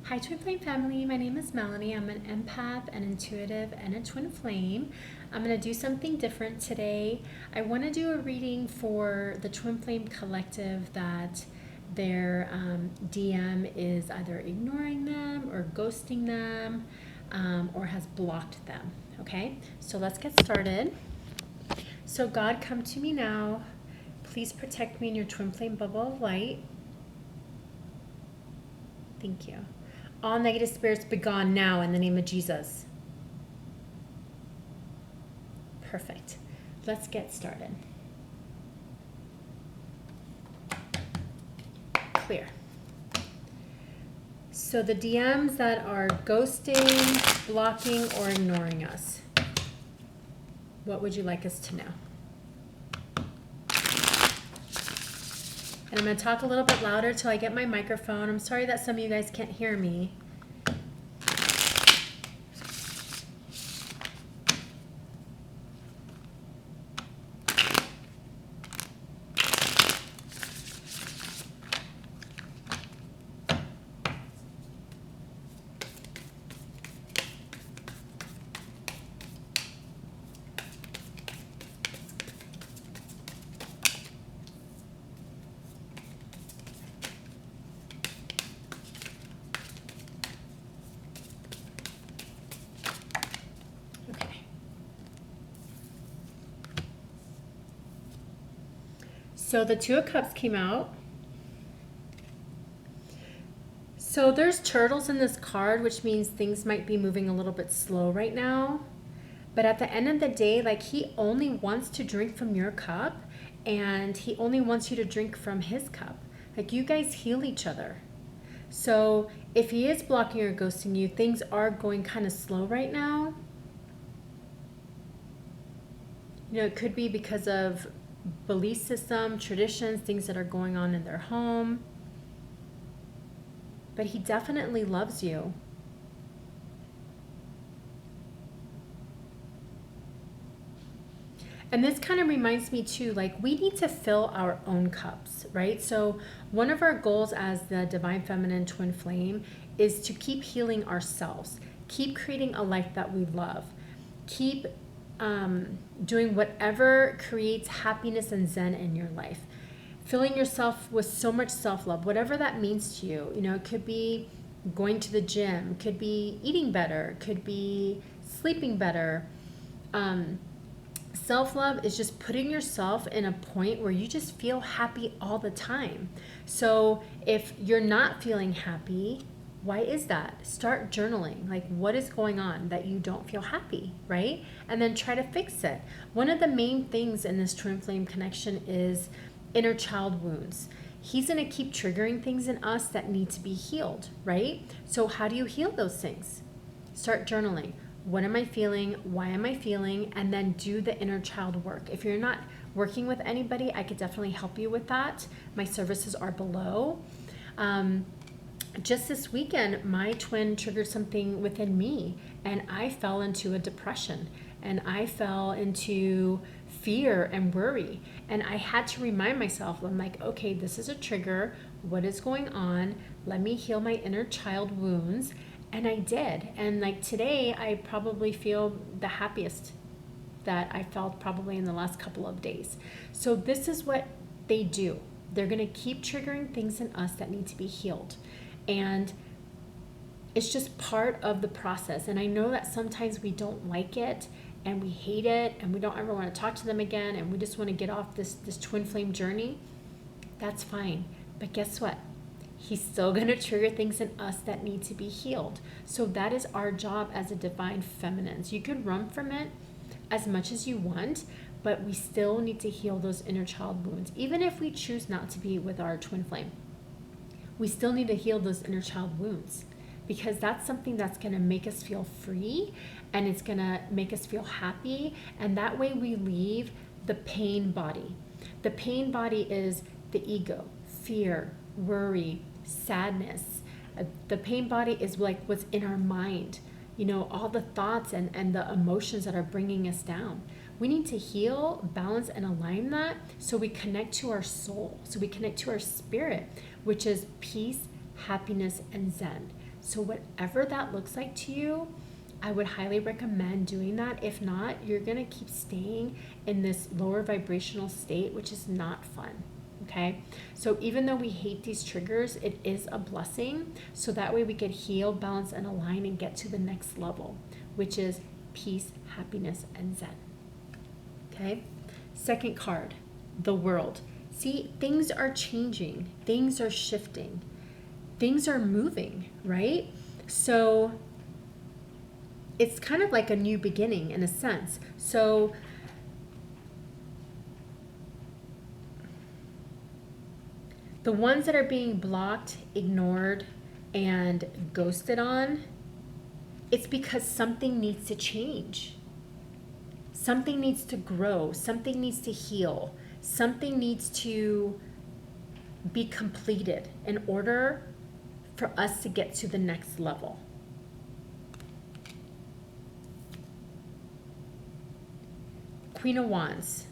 Hi Twin Flame family, my name is Melanie. I'm an empath, an intuitive, and a twin flame. I'm going to do something different today. I want to do a reading for the Twin Flame collective that their DM is either ignoring them or ghosting them or has blocked them. Okay, so let's get started. So God, come to me now. Please protect me in your Twin Flame bubble of light. Thank you. All negative spirits be gone now in the name of Jesus. Perfect. Let's get started. Clear. So the DMs that are ghosting, blocking, or ignoring us, what would you like us to know? And I'm going to talk a little bit louder till I get my microphone. I'm sorry that some of you guys can't hear me. So the Two of Cups came out. So there's turtles in this card, which means things might be moving a little bit slow right now. But at the end of the day, like, he only wants to drink from your cup and he only wants you to drink from his cup. Like, you guys heal each other. So if he is blocking or ghosting you, things are going kind of slow right now. You know, it could be because of belief system, traditions, things that are going on in their home. But he definitely loves you. And this kind of reminds me too, like, we need to fill our own cups, right? So one of our goals as the Divine Feminine Twin Flame is to keep healing ourselves, keep creating a life that we love, keep doing whatever creates happiness and zen in your life, filling yourself with so much self-love, whatever that means to you. You know, it could be going to the gym, could be eating better, could be sleeping better. Self-love is just putting yourself in a point where you just feel happy all the time. So if you're not feeling happy, why is that? Start journaling. Like, what is going on that you don't feel happy, right? And then try to fix it. One of the main things in this twin flame connection is inner child wounds. He's going to keep triggering things in us that need to be healed, right? So how do you heal those things? Start journaling. What am I feeling? Why am I feeling? And then do the inner child work. If you're not working with anybody, I could definitely help you with that. My services are below. Just this weekend, my twin triggered something within me, and I fell into a depression, and I fell into fear and worry. And I had to remind myself, I'm like, okay, this is a trigger. What is going on? Let me heal my inner child wounds. And I did. And like today, I probably feel the happiest that I felt probably in the last couple of days. So this is what they do. They're going to keep triggering things in us that need to be healed. And it's just part of the process. And I know that sometimes we don't like it and we hate it and we don't ever want to talk to them again and we just want to get off this twin flame journey. That's fine. But guess what? He's still going to trigger things in us that need to be healed. So that is our job as a divine feminines. You could run from it as much as you want, but we still need to heal those inner child wounds. Even if we choose not to be with our twin flame, we still need to heal those inner child wounds, because that's something that's going to make us feel free and it's going to make us feel happy. And that way we leave the pain body. The pain body is the ego, fear, worry, sadness. The pain body is like what's in our mind, you know, all the thoughts and the emotions that are bringing us down. We need to heal, balance, and align that so we connect to our soul, so we connect to our spirit, which is peace, happiness, and zen. So whatever that looks like to you, I would highly recommend doing that. If not, you're going to keep staying in this lower vibrational state, which is not fun. Okay, so even though we hate these triggers, it is a blessing. So that way we can heal, balance, and align and get to the next level, which is peace, happiness, and Zen. Okay, second card, the world. See, things are changing, things are shifting, things are moving, right? So it's kind of like a new beginning in a sense. So the ones that are being blocked, ignored, and ghosted on, it's because something needs to change. Something needs to grow. Something needs to heal. Something needs to be completed in order for us to get to the next level. Queen of Wands.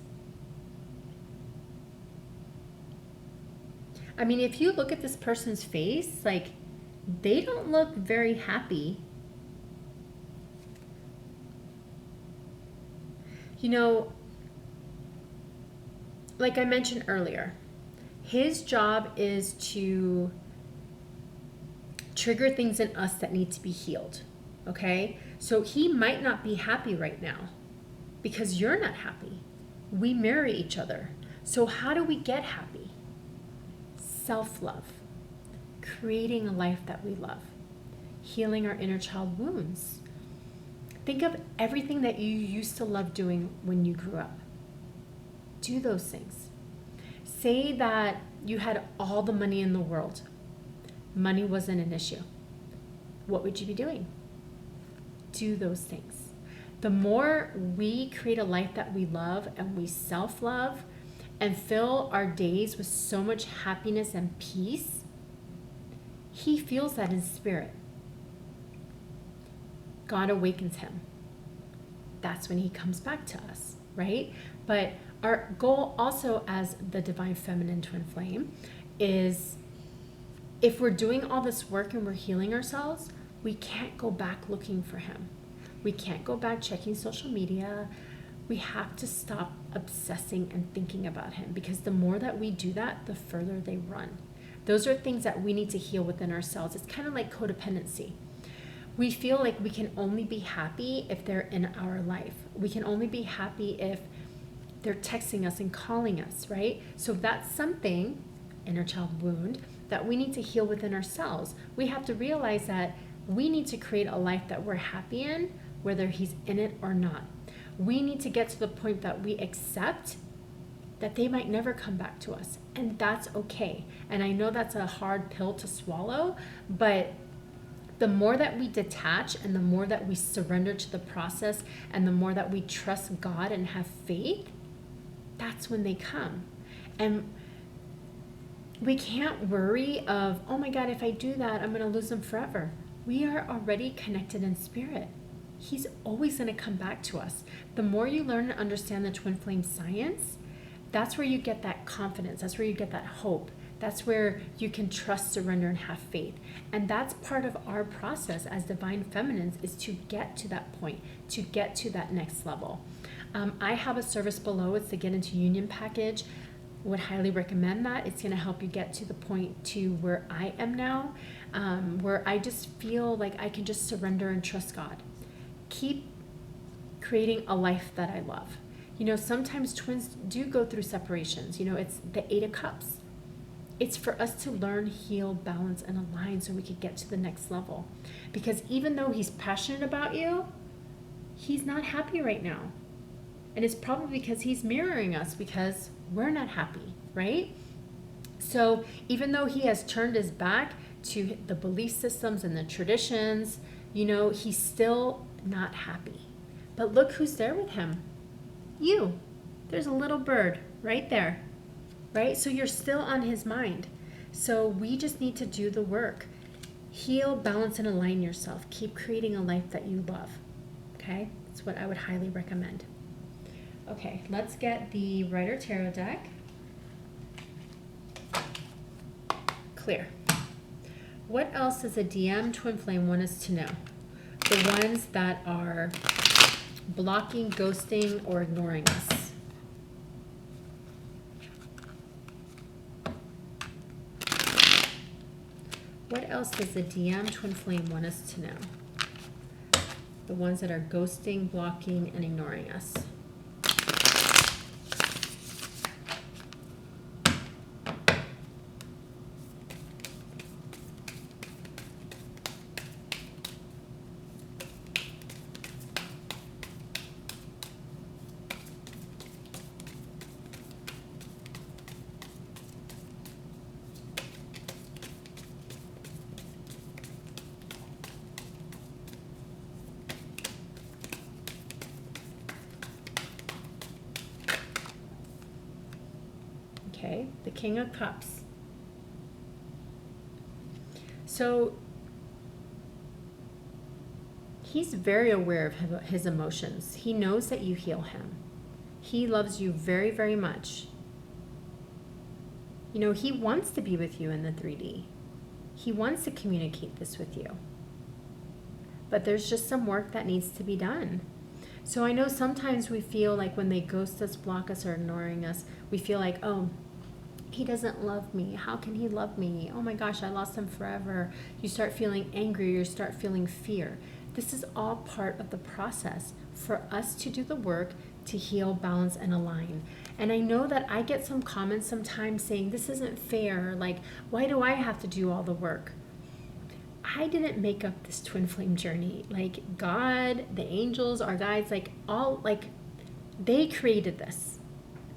I mean, if you look at this person's face, like, they don't look very happy. You know, like I mentioned earlier, his job is to trigger things in us that need to be healed, okay? So he might not be happy right now because you're not happy. We mirror each other. So how do we get happy? Self-love, creating a life that we love, healing our inner child wounds. Think of everything that you used to love doing when you grew up. Do those things. Say that you had all the money in the world. Money wasn't an issue. What would you be doing? Do those things. The more we create a life that we love and we self-love and fill our days with so much happiness and peace, he feels that in spirit. God awakens him. That's when he comes back to us, right? But our goal also as the divine feminine twin flame is, if we're doing all this work and we're healing ourselves, we can't go back looking for him. We can't go back checking social media. We have to stop obsessing and thinking about him, because the more that we do that, the further they run. Those are things that we need to heal within ourselves. It's kind of like codependency. We feel like we can only be happy if they're in our life. We can only be happy if they're texting us and calling us, right? So that's something, inner child wound, that we need to heal within ourselves. We have to realize that we need to create a life that we're happy in, whether he's in it or not. We need to get to the point that we accept that they might never come back to us, and that's okay. And I know that's a hard pill to swallow, but the more that we detach and the more that we surrender to the process and the more that we trust God and have faith, that's when they come. And we can't worry of, oh my God, if I do that, I'm going to lose them forever. We are already connected in spirit. He's always going to come back to us. The more you learn and understand the twin flame science, that's where you get that confidence. That's where you get that hope. That's where you can trust, surrender, and have faith. And that's part of our process as divine feminines, is to get to that point, to get to that next level. I have a service below. It's the Get Into Union package. Would highly recommend that. It's going to help you get to the point to where I am now, where I just feel like I can just surrender and trust God. Keep creating a life that I love. You know, sometimes twins do go through separations. You know, it's the 8 of Cups. It's for us to learn, heal, balance, and align so we can get to the next level. Because even though he's passionate about you, he's not happy right now. And it's probably because he's mirroring us, because we're not happy, right? So even though he has turned his back to the belief systems and the traditions, you know, he's still not happy. But look who's there with him. You. There's a little bird right there, right? So you're still on his mind. So we just need to do the work. Heal, balance, and align yourself. Keep creating a life that you love, okay? That's what I would highly recommend. Okay, let's get the Rider Tarot deck. Clear. What else does a DM twin flame want us to know? The ones that are blocking, ghosting, or ignoring us. What else does the DM twin flame want us to know? The ones that are ghosting, blocking, and ignoring us. Okay, the King of Cups. So he's very aware of his emotions. He knows that you heal him. He loves you very, very much. You know, he wants to be with you in the 3D. He wants to communicate this with you. But there's just some work that needs to be done. So I know sometimes we feel like when they ghost us, block us, or ignoring us, we feel like, oh, he doesn't love me. How can he love me? Oh my gosh, I lost him forever. You start feeling angry, you start feeling fear. This is all part of the process for us to do the work to heal, balance, and align. And I know that I get some comments sometimes saying, this isn't fair. Like, why do I have to do all the work? I didn't make up this twin flame journey. Like, God, the angels, our guides, they created this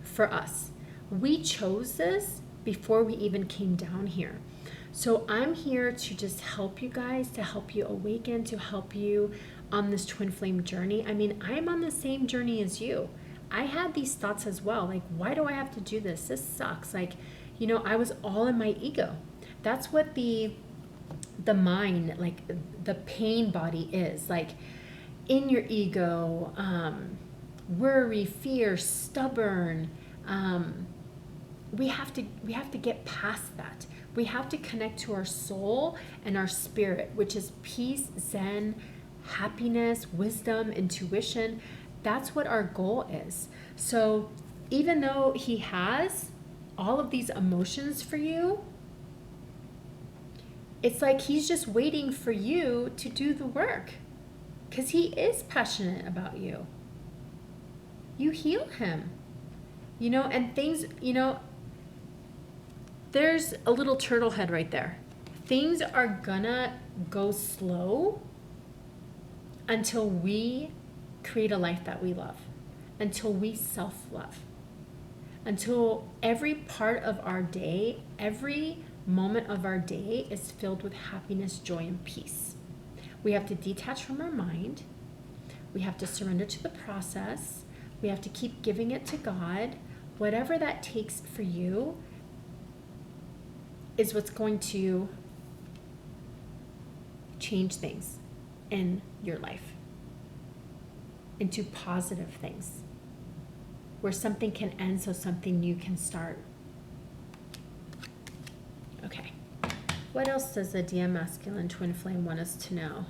for us. We chose this before we even came down here. So I'm here to just help you guys, to help you awaken, to help you on this twin flame journey. I mean, I'm on the same journey as you. I had these thoughts as well. Like, why do I have to do this? This sucks. Like, you know, I was all in my ego. That's what the mind, like the pain body is. Like, in your ego, worry, fear, stubborn, we have to get past that. We have to connect to our soul and our spirit, which is peace, zen, happiness, wisdom, intuition. That's what our goal is. So even though he has all of these emotions for you, it's like he's just waiting for you to do the work, because he is passionate about you. You heal him, you know, and things, you know, there's a little turtle head right there. Things are gonna go slow until we create a life that we love, until we self-love, until every part of our day, every moment of our day is filled with happiness, joy, and peace. We have to detach from our mind. We have to surrender to the process. We have to keep giving it to God. Whatever that takes for you is what's going to change things in your life into positive things, where something can end so something new can start. Okay. What else does the DM masculine twin flame want us to know?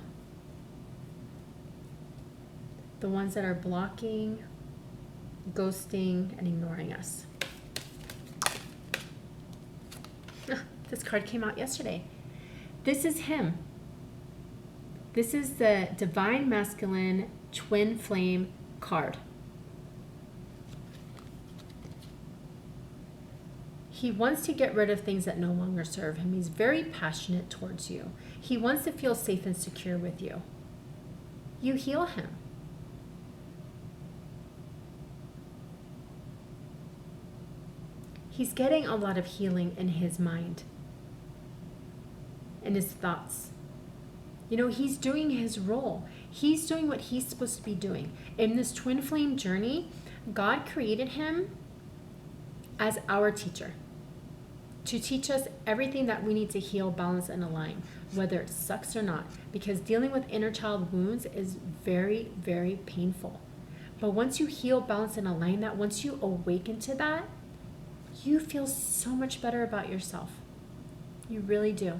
The ones that are blocking, ghosting, and ignoring us. This card came out yesterday. This is him. This is the divine masculine twin flame card. He wants to get rid of things that no longer serve him. He's very passionate towards you. He wants to feel safe and secure with you. You heal him. He's getting a lot of healing in his mind, in his thoughts. You know, he's doing his role. He's doing what he's supposed to be doing. In this twin flame journey, God created him as our teacher, to teach us everything that we need to heal, balance, and align, whether it sucks or not, because dealing with inner child wounds is very, very painful. But once you heal, balance, and align that, once you awaken to that, you feel so much better about yourself. You really do.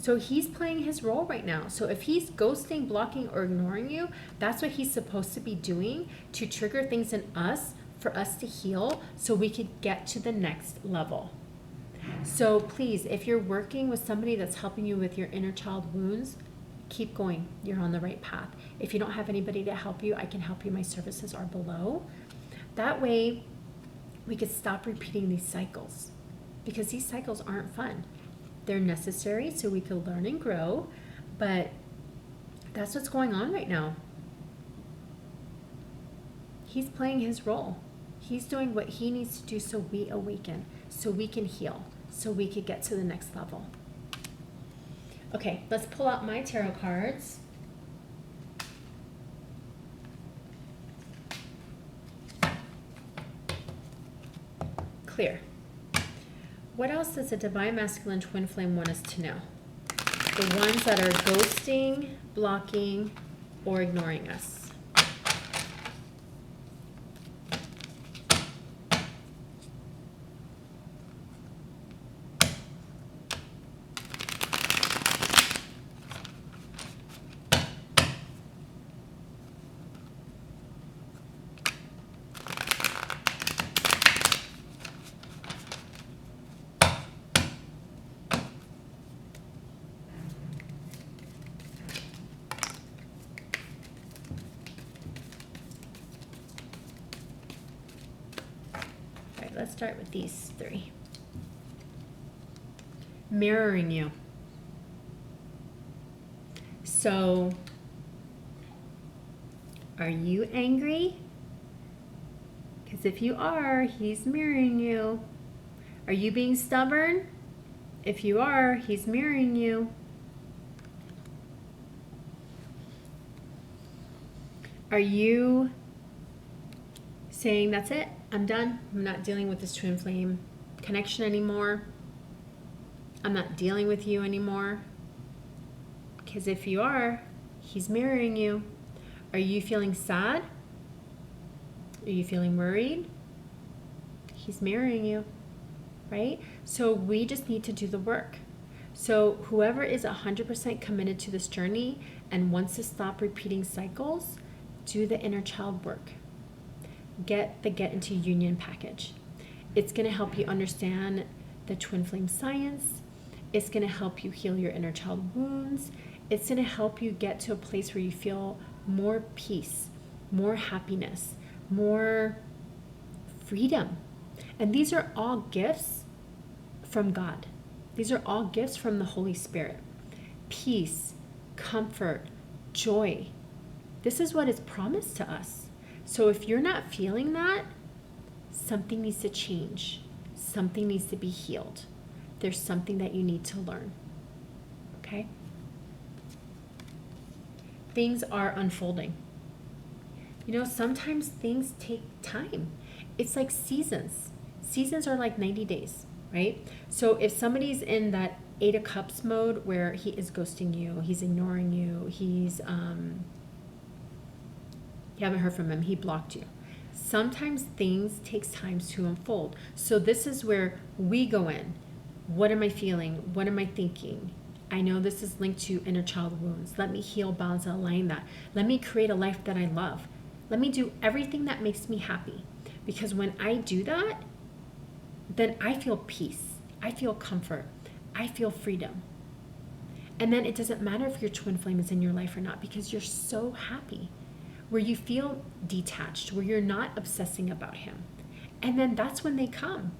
So he's playing his role right now. So if he's ghosting, blocking, or ignoring you, that's what he's supposed to be doing to trigger things in us for us to heal so we could get to the next level. So please, if you're working with somebody that's helping you with your inner child wounds, keep going. You're on the right path. If you don't have anybody to help you, I can help you. My services are below. That way, we could stop repeating these cycles, because these cycles aren't fun. They're necessary so we can learn and grow, but that's what's going on right now. He's playing his role. He's doing what he needs to do so we awaken, so we can heal, so we could get to the next level. Okay, let's pull out my tarot cards. Clear. What else does a divine masculine twin flame want us to know? The ones that are ghosting, blocking, or ignoring us. Let's start with these three. Mirroring you. So, are you angry? Because if you are, he's mirroring you. Are you being stubborn? If you are, he's mirroring you. Are you saying, that's it, I'm done, I'm not dealing with this twin flame connection anymore, I'm not dealing with you anymore? Because if you are, he's mirroring you. Are you feeling sad? Are you feeling worried? He's mirroring you, right? So we just need to do the work. So whoever is 100% committed to this journey and wants to stop repeating cycles, do the inner child work. Get the Get Into Union package. It's going to help you understand the twin flame science. It's going to help you heal your inner child wounds. It's going to help you get to a place where you feel more peace, more happiness, more freedom. And these are all gifts from God. These are all gifts from the Holy Spirit. Peace, comfort, joy. This is what is promised to us. So if you're not feeling that, something needs to change. Something needs to be healed. There's something that you need to learn. Okay? Things are unfolding. You know, sometimes things take time. It's like seasons. Seasons are like 90 days, right? So if somebody's in that 8 of Cups mode where he is ghosting you, he's ignoring you, he's you haven't heard from him, he blocked you. Sometimes things takes time to unfold. So this is where we go in. What am I feeling? What am I thinking? I know this is linked to inner child wounds. Let me heal, balance, and align that. Let me create a life that I love. Let me do everything that makes me happy. Because when I do that, then I feel peace. I feel comfort. I feel freedom. And then it doesn't matter if your twin flame is in your life or not, because you're so happy, where you feel detached, where you're not obsessing about him. And then that's when they come.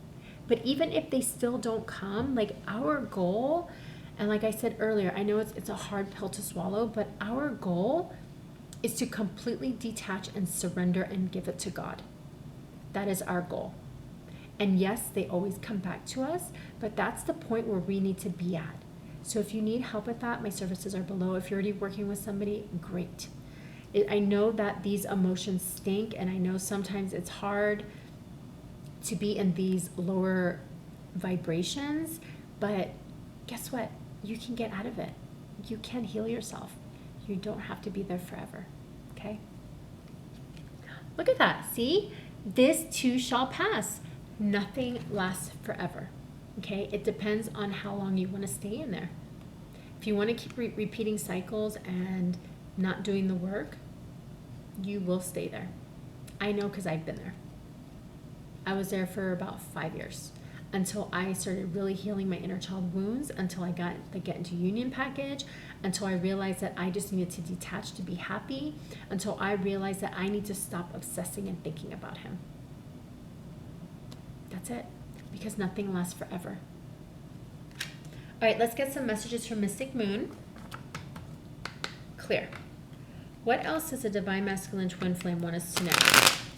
But even if they still don't come, like our goal, and like I said earlier, I know it's a hard pill to swallow, but our goal is to completely detach and surrender and give it to God. That is our goal. And yes, they always come back to us, but that's the point where we need to be at. So if you need help with that, my services are below. If you're already working with somebody, great. I know that these emotions stink, and I know sometimes it's hard to be in these lower vibrations, but guess what? You can get out of it. You can heal yourself. You don't have to be there forever, okay? Look at that, see? This too shall pass. Nothing lasts forever, okay? It depends on how long you want to stay in there. If you want to keep repeating cycles and not doing the work, you will stay there. I know because I've been there. I was there for about 5 years until I started really healing my inner child wounds, until I got the Get Into Union package, until I realized that I just needed to detach to be happy, until I realized that I need to stop obsessing and thinking about him. That's it. Because nothing lasts forever. All right, let's get some messages from Mystic Moon. Clear. What else does a divine masculine twin flame want us to know?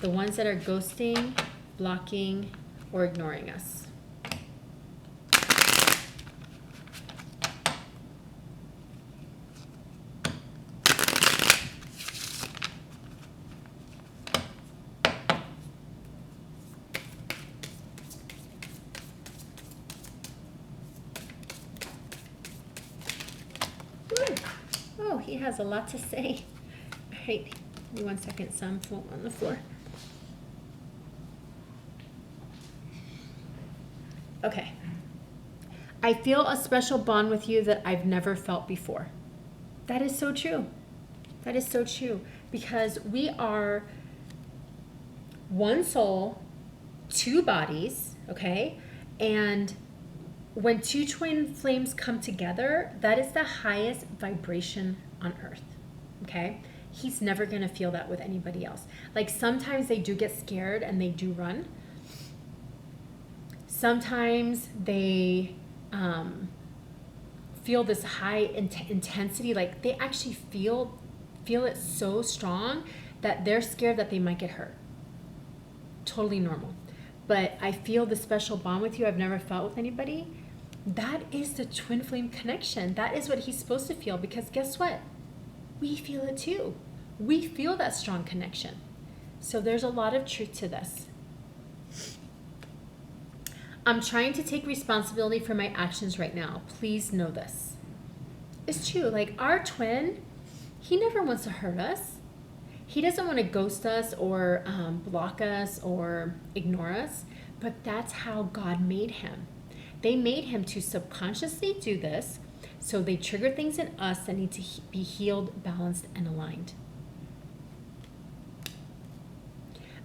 The ones that are ghosting, blocking, or ignoring us. Oh, he has a lot to say. All right, give me 1 second, some float on the floor. Okay. I feel a special bond with you that I've never felt before. That is so true. That is so true. Because we are one soul, 2 bodies, okay? And when 2 twin flames come together, that is the highest vibration on earth, okay? He's never going to feel that with anybody else. Like sometimes they do get scared and they do run. Sometimes they feel this high intensity, like they actually feel it so strong that they're scared that they might get hurt. Totally normal. But I feel the special bond with you I've never felt with anybody. That is the twin flame connection. That is what he's supposed to feel, because guess what? We feel it too. We feel that strong connection. So there's a lot of truth to this. I'm trying to take responsibility for my actions right now. Please know this. It's true. Like our twin, he never wants to hurt us. He doesn't want to ghost us or block us or ignore us. But that's how God made him. They made him to subconsciously do this, so they trigger things in us that need to be healed, balanced, and aligned.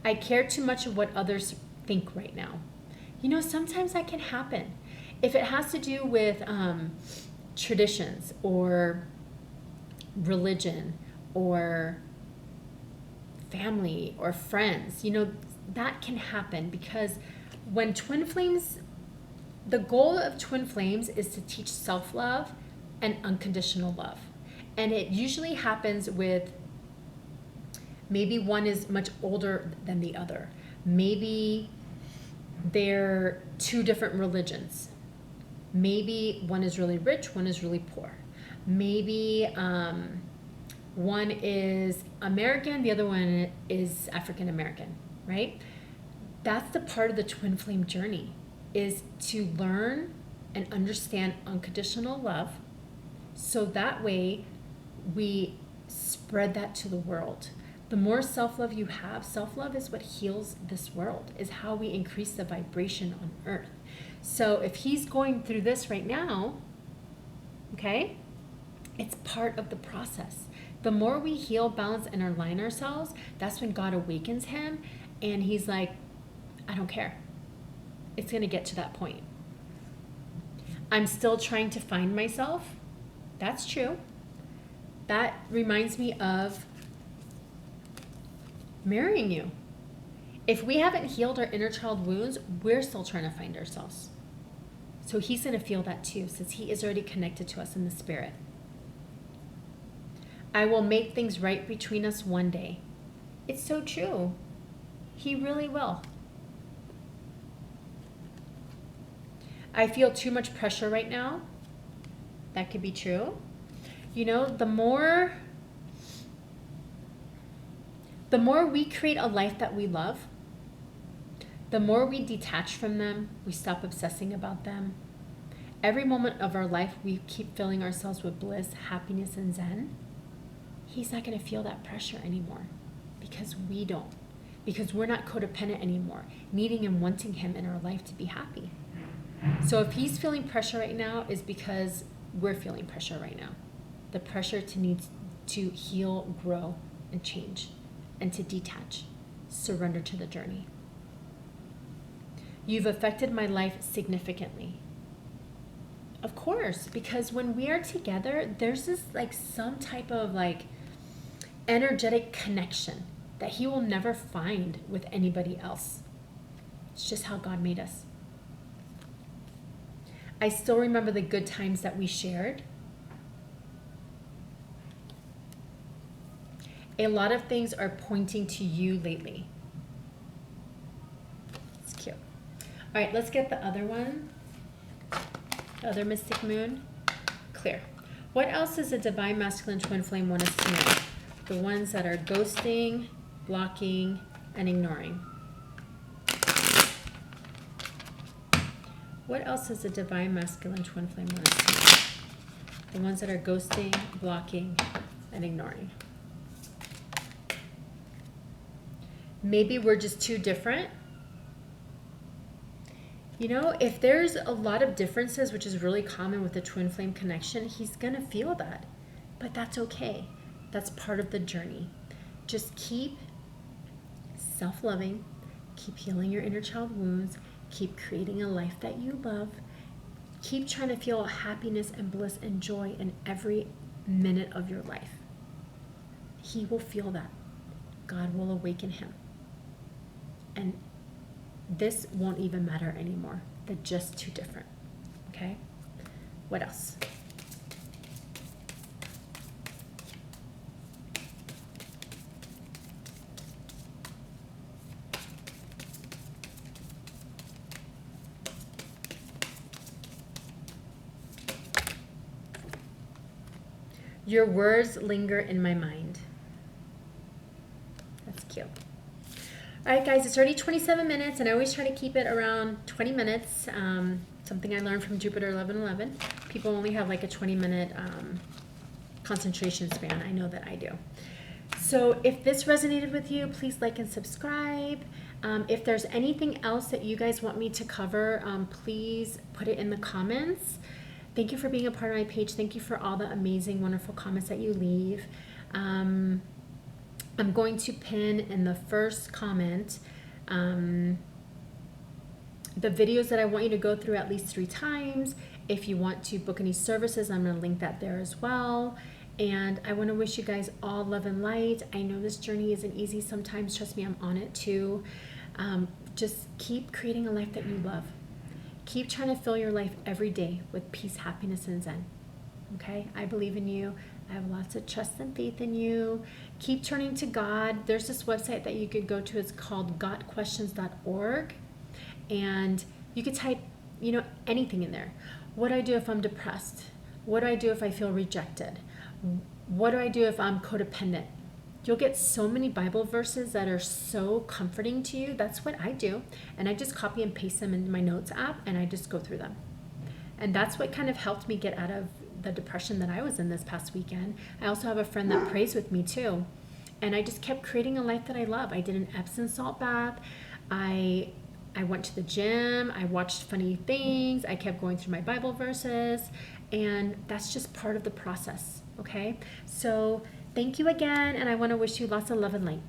I care too much of what others think right now. You know, sometimes that can happen. If it has to do with traditions or religion or family or friends, you know, that can happen because when twin flames, the goal of twin flames is to teach self-love and unconditional love. And it usually happens with maybe one is much older than the other. Maybe they're 2 different religions. Maybe one is really rich, one is really poor. Maybe one is American, the other one is African American, right? That's the part of the twin flame journey, is to learn and understand unconditional love, so that way we spread that to the world. The more self-love you have, self-love is what heals this world, is how we increase the vibration on earth. So if he's going through this right now, okay, it's part of the process. The more we heal, balance, and align ourselves, that's when God awakens him and he's like, I don't care. It's going to get to that point. I'm still trying to find myself. That's true. That reminds me of marrying you. If we haven't healed our inner child wounds, we're still trying to find ourselves. So he's going to feel that too, since he is already connected to us in the spirit. I will make things right between us one day. It's so true. He really will. I feel too much pressure right now. That could be true. You know, the more we create a life that we love, the more we detach from them, we stop obsessing about them. Every moment of our life, we keep filling ourselves with bliss, happiness, and zen. He's not going to feel that pressure anymore because we don't. Because we're not codependent anymore, needing and wanting him in our life to be happy. So if he's feeling pressure right now, is because we're feeling pressure right now. The pressure to need to heal, grow, and change, and to detach, surrender to the journey. You've affected my life significantly. Of course, because when we are together, there's this like some type of like energetic connection that he will never find with anybody else. It's just how God made us. I still remember the good times that we shared. A lot of things are pointing to you lately. It's cute. All right, let's get the other one. The other mystic moon. Clear. What else does a divine masculine twin flame want us to know? The ones that are ghosting, blocking, and ignoring. What else does a divine masculine twin flame want us to know? The ones that are ghosting, blocking, and ignoring. Maybe we're just too different. You know, if there's a lot of differences, which is really common with the twin flame connection, he's going to feel that. But that's okay. That's part of the journey. Just keep self-loving, keep healing your inner child wounds, keep creating a life that you love, keep trying to feel happiness and bliss and joy in every minute of your life. He will feel that. God will awaken him. And this won't even matter anymore. They're just too different. Okay? What else? Your words linger in my mind. That's cute. All right, guys, it's already 27 minutes, and I always try to keep it around 20 minutes. Something I learned from Jupiter 1111. People only have like a 20-minute concentration span. I know that I do. So if this resonated with you, please like and subscribe. If there's anything else that you guys want me to cover, please put it in the comments. Thank you for being a part of my page. Thank you for all the amazing, wonderful comments that you leave. I'm going to pin in the first comment the videos that I want you to go through at least 3 times. If you want to book any services, I'm going to link that there as well. And I want to wish you guys all love and light. I know this journey isn't easy sometimes. Trust me, I'm on it too. Just keep creating a life that you love. Keep trying to fill your life every day with peace, happiness, and zen. Okay? I believe in you. I have lots of trust and faith in you. Keep turning to God. There's this website that you could go to. It's called gotquestions.org. And you could type, anything in there. What do I do if I'm depressed? What do I do if I feel rejected? What do I do if I'm codependent? You'll get so many Bible verses that are so comforting to you. That's what I do. And I just copy and paste them into my notes app, and I just go through them. And that's what kind of helped me get out of the depression that I was in this past weekend. I also have a friend that prays with me too. And I just kept creating a life that I love. I did an Epsom salt bath. I went to the gym. I watched funny things. I kept going through my Bible verses. And that's just part of the process, okay? So thank you again, and I want to wish you lots of love and light.